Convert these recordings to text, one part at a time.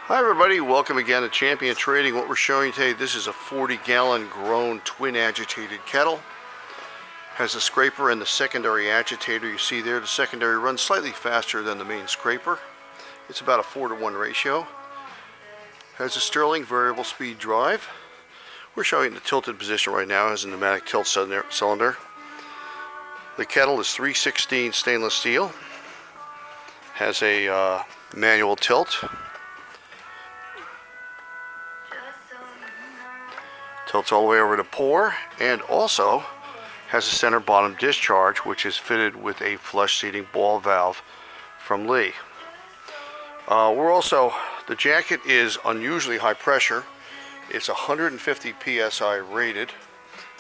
Hi everybody, welcome again to Champion Trading. What we're showing today, this is a 40-gallon Groen twin agitated kettle. Has a scraper and the secondary agitator. You see there, the secondary runs slightly faster than the main scraper. It's about a 4-to-1 ratio. Has a Sterling variable speed drive. We're showing the tilted position right now. It has a pneumatic tilt cylinder. The kettle is 3/16 stainless steel. Has a manual tilt. Tilts all the way over to pour, and also has a center bottom discharge, which is fitted with a flush seating ball valve from Lee. The jacket is unusually high pressure. It's 150 psi rated.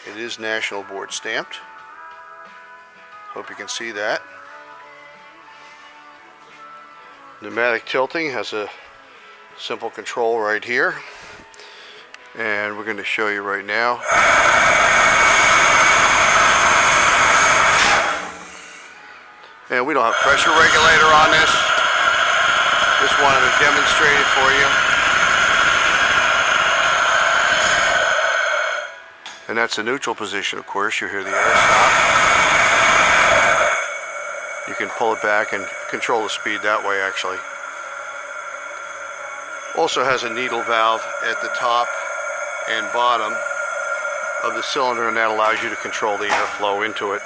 It is National Board stamped. Hope you can see that. Pneumatic tilting has a simple control right here. And we're going to show you right now. And we don't have a pressure regulator on this. Just wanted to demonstrate it for you. And that's the neutral position, of course. You hear the air stop. You can pull it back and control the speed that way, actually. Also has a needle valve at the top and bottom of the cylinder, and that allows you to control the airflow into it.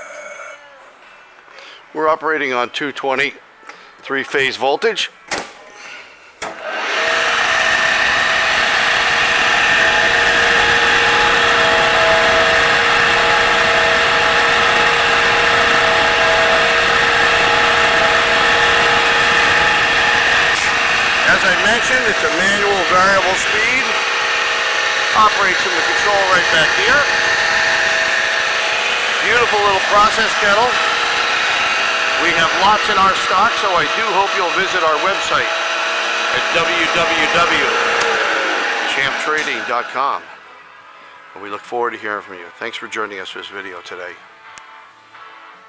We're operating on 220 three-phase voltage. As I mentioned, it's a manual variable speed. Operates in the control right back here. Beautiful little process kettle. We have lots in our stock, so I do hope you'll visit our website at www.champtrading.com. And we look forward to hearing from you. Thanks for joining us for this video today.